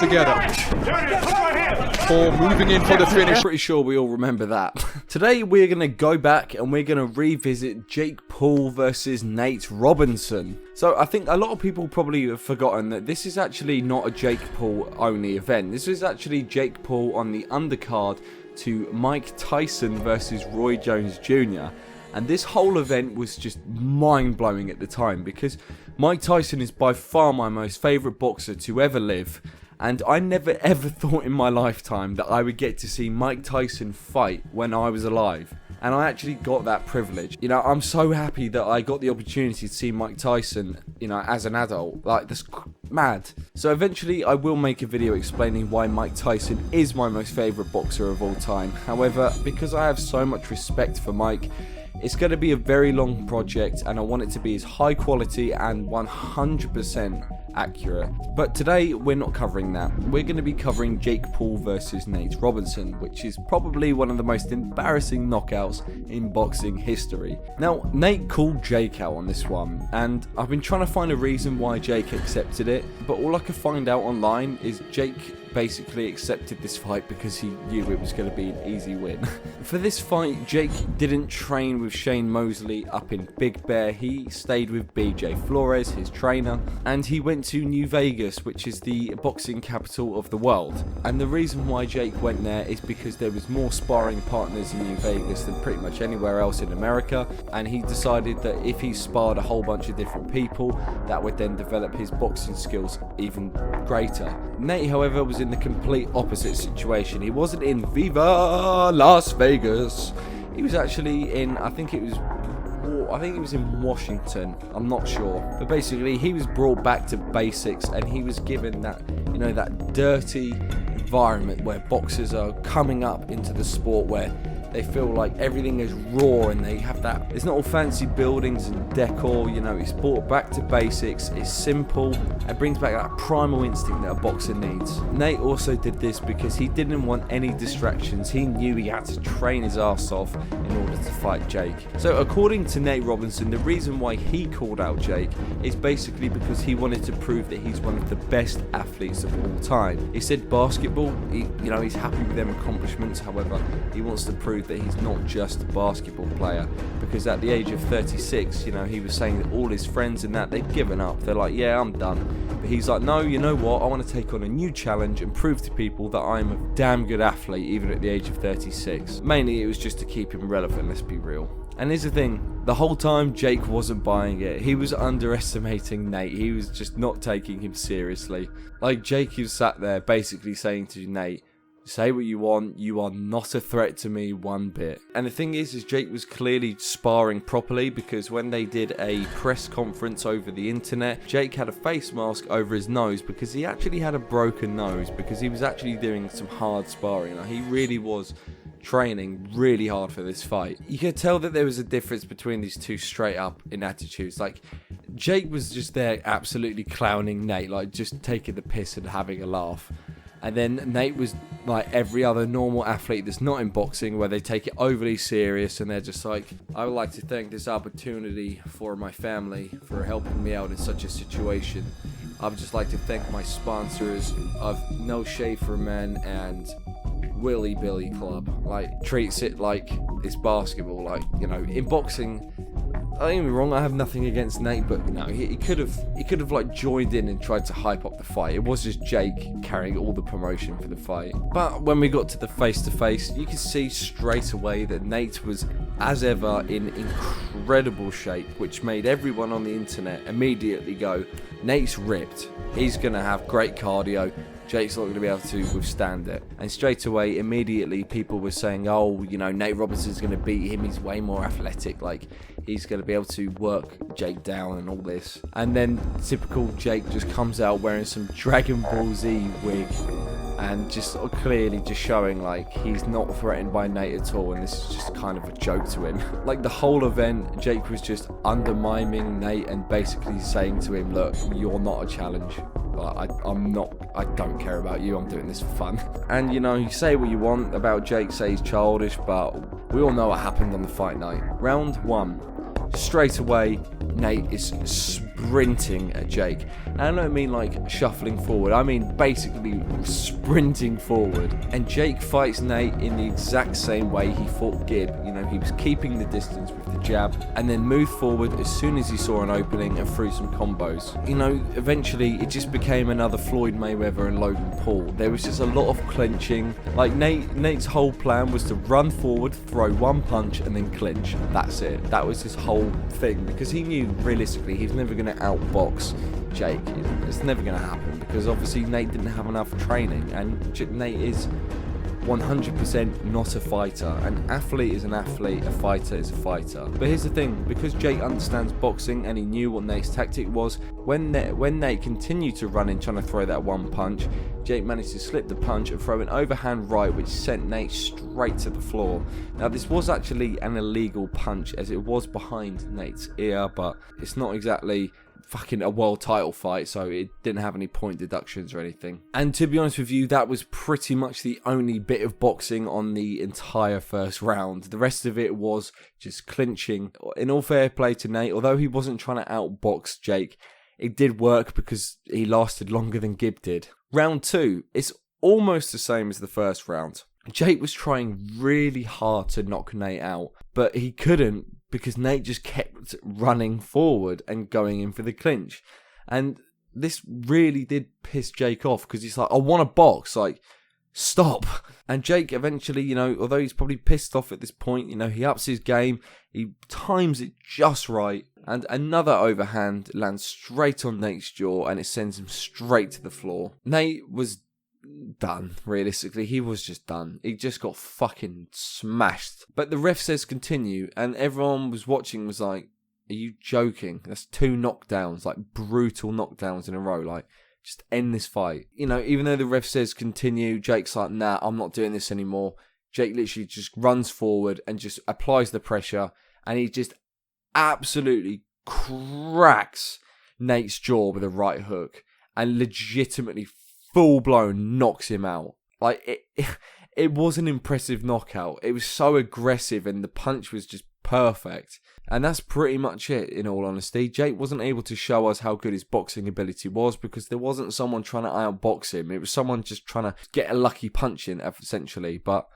together for moving in for the finish. Pretty sure we all remember that. Today we're going to go back and we're going to revisit Jake Paul versus Nate Robinson. So I think a lot of people probably have forgotten that this is actually not a Jake Paul only event. This is actually Jake Paul on the undercard to Mike Tyson versus Roy Jones Jr. And this whole event was just mind-blowing at the time because Mike Tyson is by far my most favourite boxer to ever live. And I never ever thought in my lifetime that I would get to see Mike Tyson fight when I was alive. And I actually got that privilege. You know, I'm so happy that I got the opportunity to see Mike Tyson, you know, as an adult. Like, that's mad. So eventually I will make a video explaining why Mike Tyson is my most favourite boxer of all time. However, because I have so much respect for Mike, it's going to be a very long project and I want it to be as high quality and 100% accurate. But today we're not covering that. We're going to be covering Jake Paul versus Nate Robinson, which is probably one of the most embarrassing knockouts in boxing history. Now, Nate called Jake out on this one, and I've been trying to find a reason why Jake accepted it, but all I could find out online is Jake basically accepted this fight because he knew it was going to be an easy win. For this fight, Jake didn't train with Shane Mosley up in Big Bear. He stayed with BJ Flores, his trainer, and he went to New Vegas, which is the boxing capital of the world. And the reason why Jake went there is because there was more sparring partners in New Vegas than pretty much anywhere else in America, and he decided that if he sparred a whole bunch of different people, that would then develop his boxing skills even greater. Nate, however, was in the complete opposite situation. He wasn't in Viva Las Vegas. He was actually in, I think it was in Washington. I'm not sure. But basically, he was brought back to basics and he was given that, you know, that dirty environment where boxers are coming up into the sport where they feel like everything is raw and they have that. It's not all fancy buildings and decor, you know, it's brought back to basics, it's simple, it brings back that primal instinct that a boxer needs. Nate also did this because he didn't want any distractions. He knew he had to train his ass off in order to fight Jake. So according to Nate Robinson, the reason why he called out Jake is basically because he wanted to prove that he's one of the best athletes of all time. He said basketball, he's happy with them accomplishments, however, he wants to prove that he's not just a basketball player, because at the age of 36, you know, he was saying that all his friends and that, they've given up. They're like, yeah, I'm done. But he's like, no, you know what, I want to take on a new challenge and prove to people that I'm a damn good athlete even at the age of 36. Mainly it was just to keep him relevant, let's be real. And here's the thing, the whole time Jake wasn't buying it. He was underestimating Nate. He was just not taking him seriously. Like, Jake was sat there basically saying to Nate, say what you want, you are not a threat to me one bit. And the thing is Jake was clearly sparring properly, because when they did a press conference over the internet, Jake had a face mask over his nose because he actually had a broken nose, because he was actually doing some hard sparring. Like, he really was training really hard for this fight. You could tell that there was a difference between these two straight up in attitudes. Like, Jake was just there absolutely clowning Nate, like just taking the piss and having a laugh. And then Nate was like every other normal athlete that's not in boxing, where they take it overly serious and they're just like, I would like to thank this opportunity for my family for helping me out in such a situation. I would just like to thank my sponsors of No Shave for Men and Willy Billy Club. Like, treats it like it's basketball. Like, you know, in boxing, don't get me wrong, I have nothing against Nate, but you know, he could have like joined in and tried to hype up the fight. It was just Jake carrying all the promotion for the fight. But when we got to the face-to-face, you could see straight away that Nate was, as ever, in incredible shape, which made everyone on the internet immediately go, Nate's ripped. He's gonna have great cardio. Jake's not going to be able to withstand it. And straight away, immediately, people were saying, oh, you know, Nate Robinson's going to beat him. He's way more athletic. Like, he's going to be able to work Jake down and all this. And then typical Jake just comes out wearing some Dragon Ball Z wig and just clearly just showing, like, he's not threatened by Nate at all. And this is just kind of a joke to him. Like, the whole event, Jake was just undermining Nate and basically saying to him, look, you're not a challenge. I don't care about you, I'm doing this for fun. And you know, you say what you want about Jake, say he's childish, but we all know what happened on the fight night. Round one, straight away, Nate is sprinting at Jake. And I don't mean like shuffling forward, I mean basically sprinting forward. And Jake fights Nate in the exact same way he fought Gib. You know, he was keeping the distance with the jab and then moved forward as soon as he saw an opening and threw some combos. You know, eventually it just became another Floyd Mayweather and Logan Paul. There was just a lot of clinching. Like Nate's whole plan was to run forward, throw one punch and then clinch. That's it. That was his whole thing, because he knew realistically he was never going to outbox Jake. It's never going to happen, because obviously Nate didn't have enough training, and Nate is 100% not a fighter. An athlete is an athlete, a fighter is a fighter. But here's the thing, because Jake understands boxing and he knew what Nate's tactic was, when Nate continued to run in trying to throw that one punch, Jake managed to slip the punch and throw an overhand right which sent Nate straight to the floor. Now this was actually an illegal punch as it was behind Nate's ear, but it's not exactly fucking a world title fight, so it didn't have any point deductions or anything. And to be honest with you, that was pretty much the only bit of boxing on the entire first round. The rest of it was just clinching. In all fair play to Nate, although he wasn't trying to outbox Jake, it did work because he lasted longer than Gib did. Round 2, it's almost the same as the first round. Jake was trying really hard to knock Nate out, but he couldn't, because Nate just kept running forward and going in for the clinch. And this really did piss Jake off, because he's like, I want to box, like, stop. And Jake eventually, you know, although he's probably pissed off at this point, you know, he ups his game, he times it just right, and another overhand lands straight on Nate's jaw, and it sends him straight to the floor. Nate was done, realistically. He was just done. He just got fucking smashed. But the ref says continue, and everyone was watching was like, are you joking? That's 2 knockdowns, like brutal knockdowns in a row. Like, just end this fight. You know, even though the ref says continue, Jake's like, nah, I'm not doing this anymore. Jake literally just runs forward and just applies the pressure, and he just absolutely cracks Nate's jaw with a right hook and legitimately full-blown knocks him out. Like, it was an impressive knockout. It was so aggressive, and the punch was just perfect. And that's pretty much it, in all honesty. Jake wasn't able to show us how good his boxing ability was, because there wasn't someone trying to outbox him. It was someone just trying to get a lucky punch in, essentially. But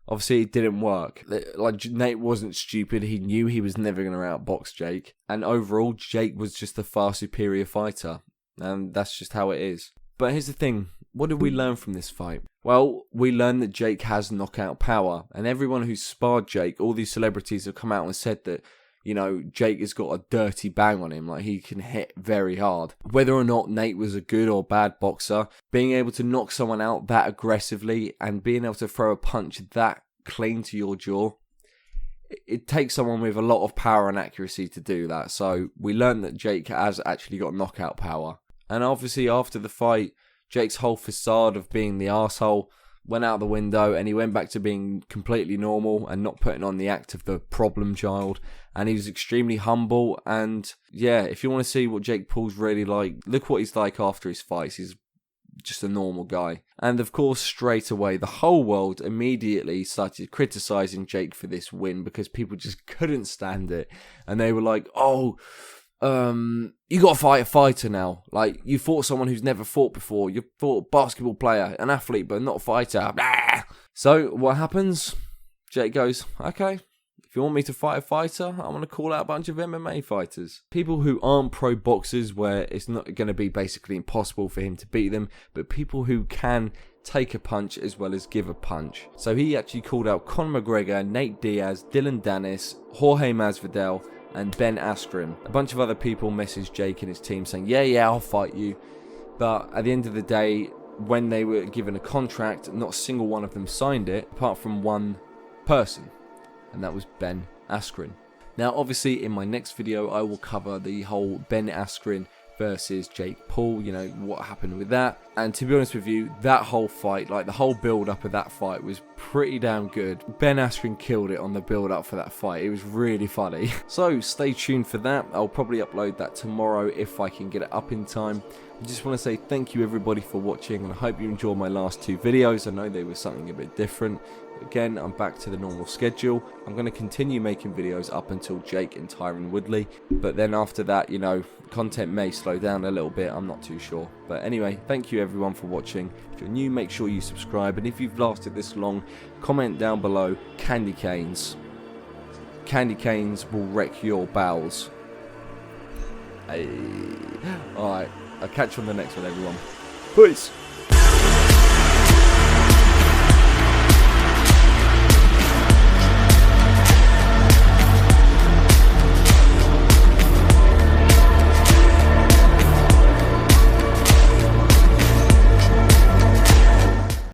obviously it didn't work. Like, Nate wasn't stupid. He knew he was never going to outbox Jake. And overall, Jake was just the far superior fighter. And that's just how it is. But here's the thing, what did we learn from this fight? Well, we learned that Jake has knockout power, and everyone who's sparred Jake, all these celebrities have come out and said that, you know, Jake has got a dirty bang on him, like he can hit very hard. Whether or not Nate was a good or bad boxer, being able to knock someone out that aggressively and being able to throw a punch that clean to your jaw, it takes someone with a lot of power and accuracy to do that. So we learned that Jake has actually got knockout power. And obviously after the fight, Jake's whole facade of being the arsehole went out the window, and he went back to being completely normal and not putting on the act of the problem child. And he was extremely humble. And yeah, if you want to see what Jake Paul's really like, look what he's like after his fights. He's just a normal guy. And of course, straight away, the whole world immediately started criticizing Jake for this win, because people just couldn't stand it. And they were like, oh, you gotta fight a fighter now. Like, you fought someone who's never fought before. You fought a basketball player, an athlete, but not a fighter. Blah. So what happens? Jake goes, okay, if you want me to fight a fighter, I'm going to call out a bunch of MMA fighters. People who aren't pro boxers, where it's not going to be basically impossible for him to beat them, but people who can take a punch as well as give a punch. So he actually called out Conor McGregor, Nate Diaz, Dylan Dennis, Jorge Masvidal, and Ben Askren. A bunch of other people messaged Jake and his team saying, yeah, I'll fight you. But at the end of the day, when they were given a contract, not a single one of them signed it, apart from one person, and that was Ben Askren. Now, obviously, in my next video, I will cover the whole Ben Askren versus Jake Paul, you know, what happened with that. And to be honest with you, that whole fight, like the whole build-up of that fight was pretty damn good. Ben Askren killed it on the build-up for that fight. It was really funny. So stay tuned for that. I'll probably upload that tomorrow if I can get it up in time. I just want to say thank you everybody for watching, and I hope you enjoyed my last 2 videos. I know they were something a bit different. Again, I'm back to the normal schedule. I'm going to continue making videos up until Jake and Tyron Woodley, but then after that, you know, content may slow down a little bit. I'm not too sure. But anyway, thank you everyone for watching. If you're new, make sure you subscribe, and if you've lasted this long, comment down below candy canes. Candy canes will wreck your bowels. Hey. Alright, I'll catch you on the next one, everyone. Peace.